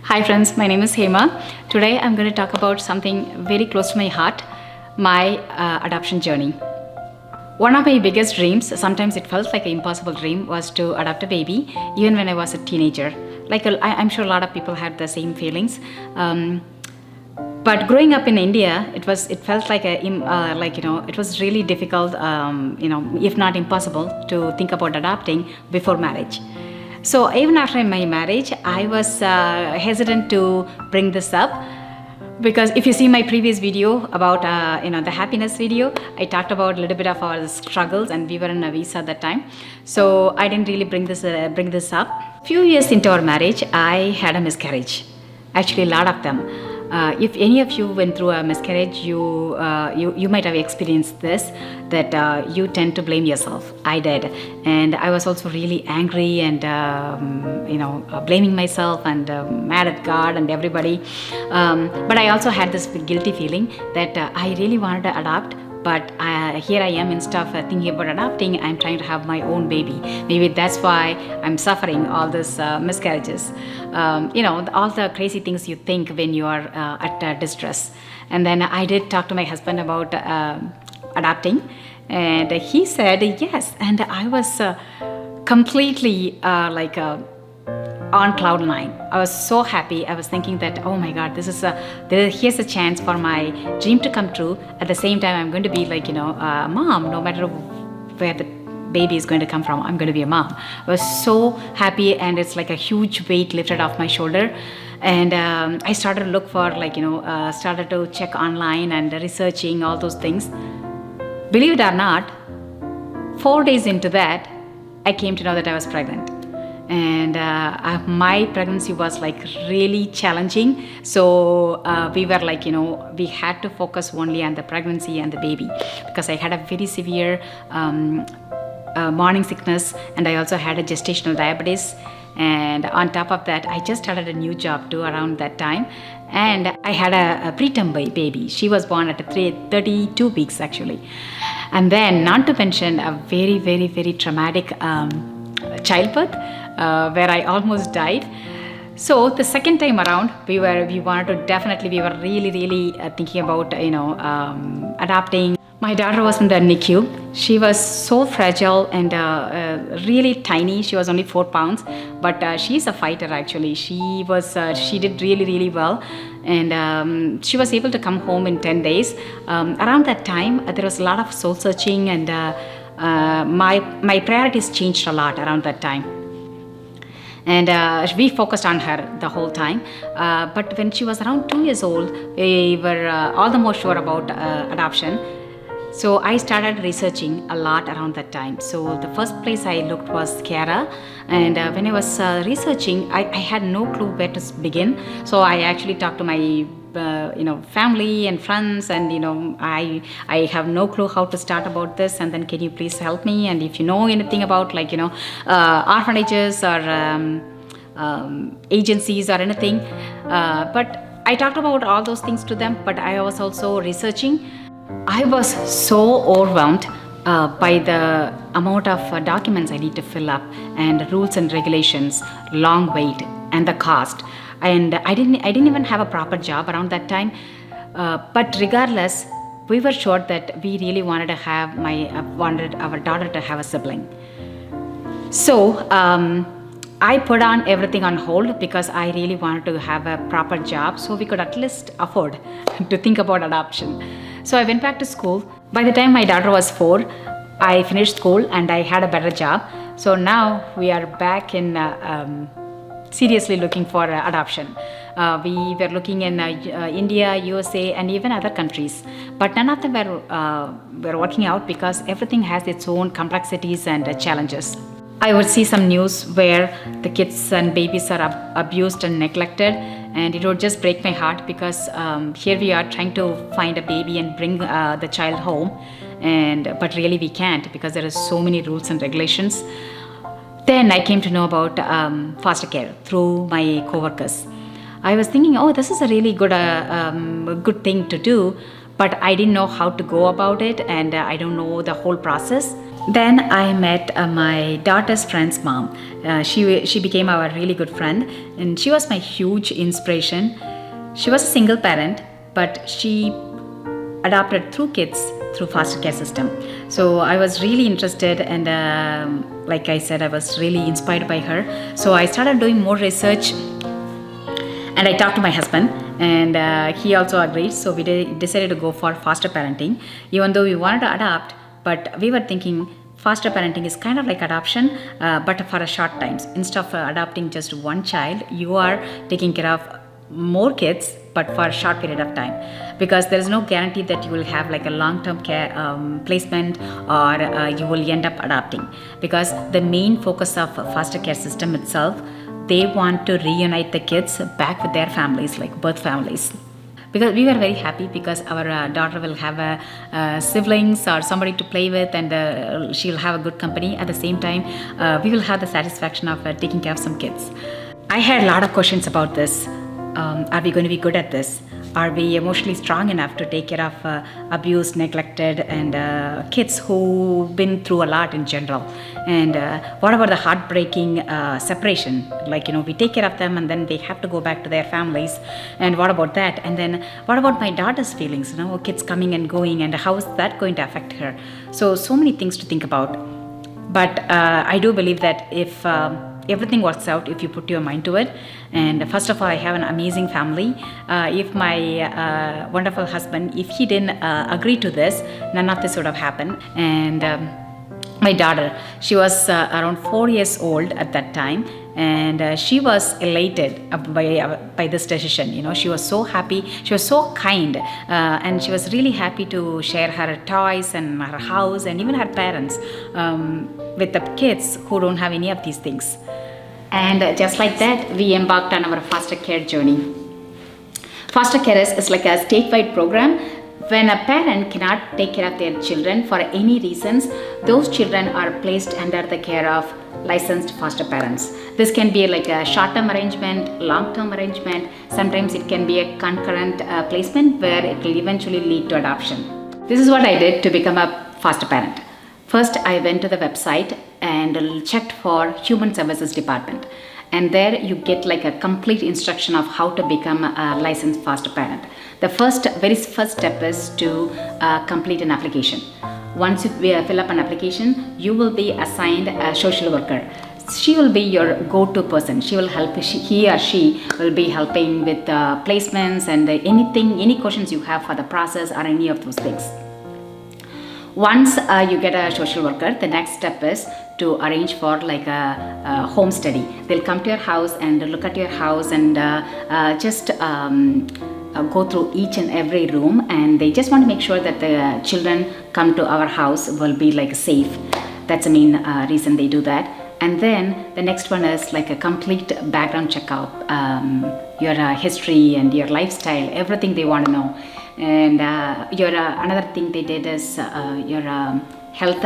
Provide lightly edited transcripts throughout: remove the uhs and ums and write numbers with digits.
Hi friends, my name is Hema. Today I'm going to talk about something very close to my heart, my adoption journey. One of my biggest dreams, sometimes it felt like an impossible dream, was to adopt a baby even when I was a teenager. I'm sure a lot of people had the same feelings. But growing up in India, it felt like it was really difficult, if not impossible, to think about adopting before marriage. So even after my marriage, I was hesitant to bring this up because if you see my previous video about the happiness video, I talked about a little bit of our struggles, and we were in a visa at that time. So I didn't really bring this up. Few years into our marriage, I had a miscarriage. Actually, a lot of them. If any of you went through a miscarriage, you might have experienced this, that you tend to blame yourself. I did, and I was also really angry and blaming myself and mad at God and everybody. But I also had this guilty feeling that I really wanted to adopt. But here I am, instead of thinking about adopting, I'm trying to have my own baby. Maybe that's why I'm suffering all these miscarriages. All the crazy things you think when you are at distress. And then I did talk to my husband about adopting, and he said yes. And I was completely on cloud nine. I was so happy. I was thinking that, oh my God, here's a chance for my dream to come true. At the same time, I'm going to be a mom. No matter where the baby is going to come from, I'm going to be a mom. I was so happy, and it's like a huge weight lifted off my shoulder. And I started to look for started to check online and researching all those things. Believe it or not, 4 days into that, I came to know that I was pregnant. And my pregnancy was really challenging. So we were we had to focus only on the pregnancy and the baby, because I had a very severe morning sickness, and I also had a gestational diabetes. And on top of that, I just started a new job too around that time. And I had a preterm baby. She was born at 32 weeks actually. And then, not to mention, a very, very, very traumatic childbirth, where I almost died. So the second time around, we were really, really thinking about adopting. My daughter was in the NICU. She was so fragile and really tiny. She was only 4 pounds, but she's a fighter actually. She did really, really well, and she was able to come home in 10 days. Around that time, there was a lot of soul searching, and my priorities changed a lot around that time. And we focused on her the whole time. But when she was around 2 years old, we were all the more sure about adoption. So I started researching a lot around that time. So the first place I looked was Canada. And when I was researching, I had no clue where to begin. So I actually talked to my family and friends, and I have no clue how to start about this, and then can you please help me, and if you know anything about orphanages or agencies or anything. But I talked about all those things to them, but I was also researching. I was so overwhelmed by the amount of documents I need to fill up, and rules and regulations, long wait, and the cost. And I didn't even have a proper job around that time. But regardless, we were sure that we really wanted our daughter to have a sibling. So I put on everything on hold because I really wanted to have a proper job, so we could at least afford to think about adoption. So I went back to school. By the time my daughter was 4, I finished school and I had a better job. So now we are back in seriously looking for adoption. We were looking in India, USA, and even other countries, but none of them were working out because everything has its own complexities and challenges. I would see some news where the kids and babies are abused and neglected, and it would just break my heart because here we are trying to find a baby and bring the child home, but really we can't because there are so many rules and regulations. Then I came to know about foster care through my coworkers. I was thinking, oh, this is a really good thing to do, but I didn't know how to go about it, and I don't know the whole process. Then I met my daughter's friend's mom. She became our really good friend, and she was my huge inspiration. She was a single parent, but she adopted through kids through foster care system. So I was really interested, and like I said, I was really inspired by her. So I started doing more research, and I talked to my husband, and he also agreed. So we decided to go for foster parenting, even though we wanted to adopt. But we were thinking foster parenting is kind of like adoption, but for a short times. Instead of adopting just one child, you are taking care of more kids, but for a short period of time, because there is no guarantee that you will have like a long-term care placement, or you will end up adopting. Because the main focus of foster care system itself, they want to reunite the kids back with their families, like birth families. Because we were very happy, because our daughter will have siblings or somebody to play with, and she'll have a good company. At the same time, we will have the satisfaction of taking care of some kids. I had a lot of questions about this. Are we going to be good at this? Are we emotionally strong enough to take care of abused, neglected, and kids who've been through a lot in general? And what about the heartbreaking separation? Like, we take care of them and then they have to go back to their families. And what about that? And then what about my daughter's feelings? Kids coming and going, and how is that going to affect her? So many things to think about. But I do believe that if everything works out, if you put your mind to it. And first of all, I have an amazing family. If my wonderful husband, if he didn't agree to this, none of this would have happened. And my daughter, she was around 4 years old at that time, and she was elated by this decision. She was so happy, she was so kind, and she was really happy to share her toys and her house and even her parents with the kids who don't have any of these things. And just like that, we embarked on our foster care journey. Foster care is like a statewide program. When a parent cannot take care of their children for any reasons, those children are placed under the care of licensed foster parents. This can be like a short-term arrangement, long-term arrangement. Sometimes it can be a concurrent placement where it will eventually lead to adoption. This is what I did to become a foster parent. First, I went to the website and checked for Human Services Department. And there you get like a complete instruction of how to become a licensed foster parent. The very first step is to complete an application. Once you fill up an application, you will be assigned a social worker. She will be your go-to person. She will help. He or she will be helping with placements and any questions you have for the process or any of those things. Once you get a social worker, the next step is to arrange for like a home study. They'll come to your house and look at your house and just go through each and every room, and they just want to make sure that the children come to our house will be like safe. That's the main reason they do that. And then the next one is like a complete background checkup, your history and your lifestyle, everything they want to know. And another thing they did is your health,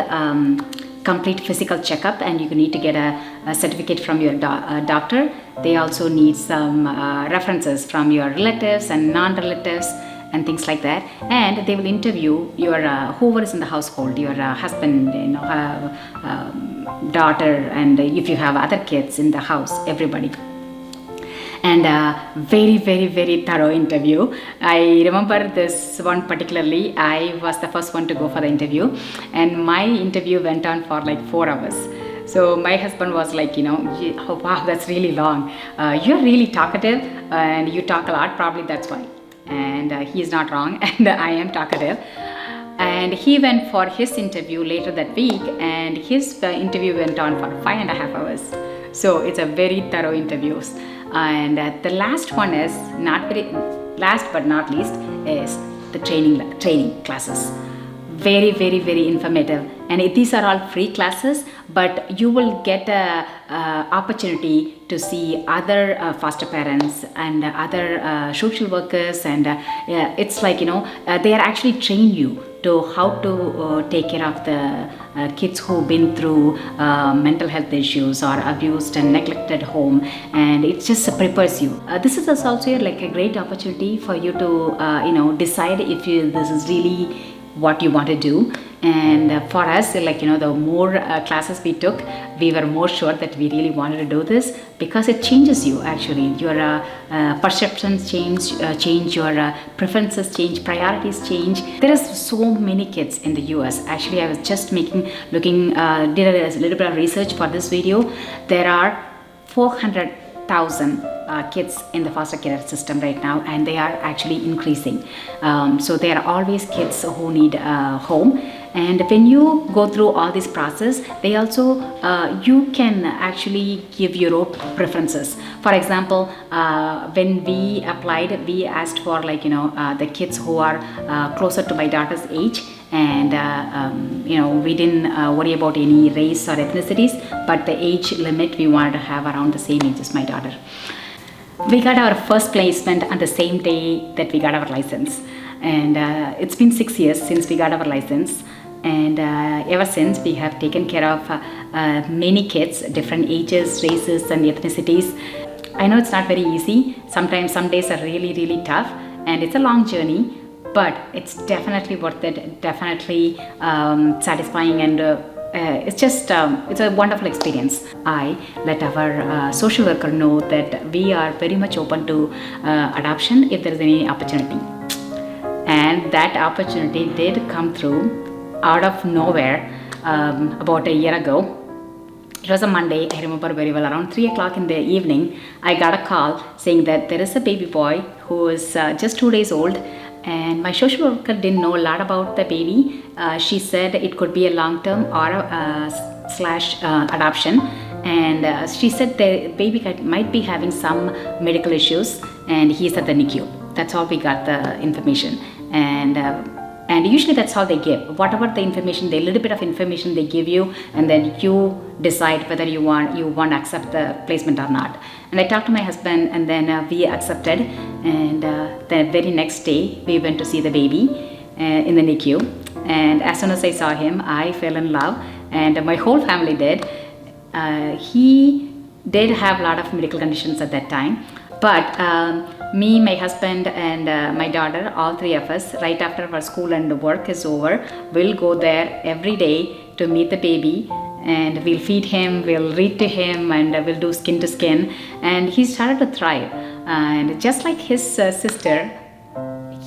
complete physical checkup, and you need to get a certificate from your doctor. They also need some references from your relatives and non-relatives and things like that. And they will interview your whoever is in the household, your husband, daughter, and if you have other kids in the house, everybody. And very, very, very thorough interview. I remember this one particularly. I was the first one to go for the interview, and my interview went on for like 4 hours. So my husband was like, oh wow, that's really long. You're really talkative and you talk a lot, probably that's why. And he's not wrong, and I am talkative. And he went for his interview later that week, and his interview went on for 5.5 hours. So it's a very thorough interview. And the last one is last but not least is the training classes. Very, very, very informative. And these are all free classes, but you will get a opportunity to see other foster parents and other social workers, and it's like they are actually train you to how to take care of the kids who've been through mental health issues or abused and neglected home, and it just prepares you. This is also like a great opportunity for you to decide if this is really what you want to do. And for us, the more classes we took, we were more sure that we really wanted to do this, because it changes you. Actually, your perceptions change, your preferences change, priorities change. There are so many kids in the US. Actually, I was just did a little bit of research for this video. There are 400,000 kids in the foster care system right now, and they are actually increasing. So there are always kids who need a home. And when you go through all this process, they also you can actually give your own preferences. For example, when we applied, we asked for the kids who are closer to my daughter's age, and we didn't worry about any race or ethnicities, but the age limit we wanted to have around the same age as my daughter. We got our first placement on the same day that we got our license, and it's been 6 years since we got our license. And ever since, we have taken care of many kids, different ages, races, and ethnicities. I know it's not very easy. Sometimes some days are really, really tough, and it's a long journey, but it's definitely worth it, definitely satisfying, and it's a wonderful experience. I let our social worker know that we are very much open to adoption if there is any opportunity. And that opportunity did come through out of nowhere about a year ago. It was a Monday, I remember very well. Around 3 o'clock in the evening, I got a call saying that there is a baby boy who is just 2 days old, and my social worker didn't know a lot about the baby. She said it could be a long-term or slash adoption, and she said the baby might be having some medical issues, and he's at the NICU. That's all we got the information. And usually that's all they give. Whatever the information, the little bit of information they give you, and then you decide whether you want to accept the placement or not. And I talked to my husband, and then we accepted. And the very next day, we went to see the baby in the NICU. And as soon as I saw him, I fell in love, and my whole family did. He did have a lot of medical conditions at that time, but me, my husband, and my daughter, all three of us, right after our school and work is over, we'll go there every day to meet the baby, and we'll feed him, we'll read to him, and we'll do skin to skin. And he started to thrive. And just like his sister,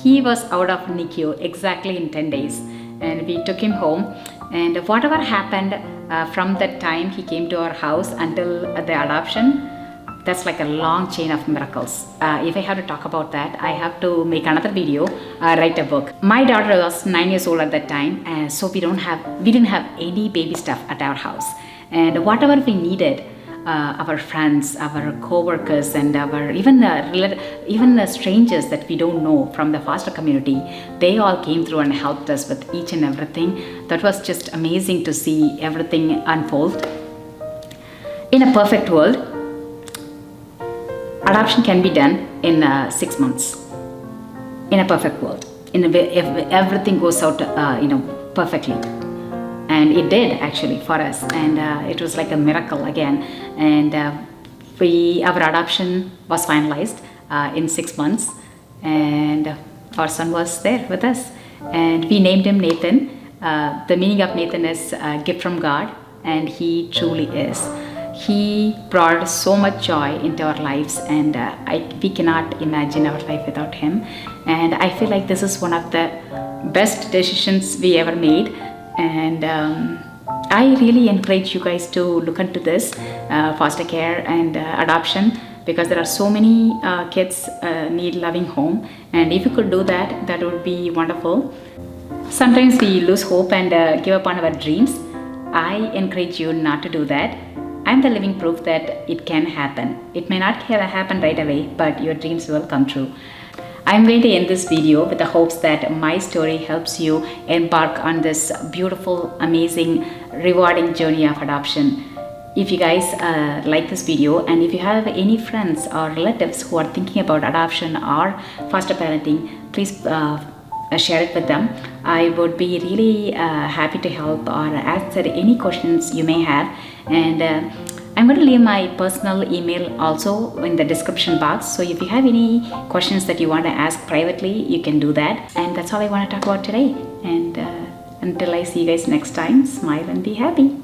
he was out of NICU exactly in 10 days. And we took him home. And whatever happened from that time he came to our house until the adoption, that's like a long chain of miracles. If I have to talk about that, I have to make another video, write a book. My daughter was 9 years old at that time, so we didn't have any baby stuff at our house. And whatever we needed, our friends, our co-workers, and even the strangers that we don't know from the foster community, they all came through and helped us with each and everything. That was just amazing to see everything unfold. In a perfect world, adoption can be done in 6 months. In a perfect world, if everything goes out, perfectly, and it did actually for us, and it was like a miracle again. And our adoption was finalized in 6 months, and our son was there with us, and we named him Nathan. The meaning of Nathan is gift from God, and he truly is. He brought so much joy into our lives, and we cannot imagine our life without him. And I feel like this is one of the best decisions we ever made. And I really encourage you guys to look into this foster care and adoption, because there are so many kids need loving home. And if you could do that, that would be wonderful. Sometimes we lose hope and give up on our dreams. I encourage you not to do that. I'm the living proof that it can happen. It may not happen right away, but your dreams will come true. I'm going to end this video with the hopes that my story helps you embark on this beautiful, amazing, rewarding journey of adoption. If you guys like this video, and if you have any friends or relatives who are thinking about adoption or foster parenting, please share it with them. I would be really happy to help or answer any questions you may have. And I'm going to leave my personal email also in the description box. So if you have any questions that you want to ask privately, you can do that. And that's all I want to talk about today. And Until I see you guys next time, smile and be happy.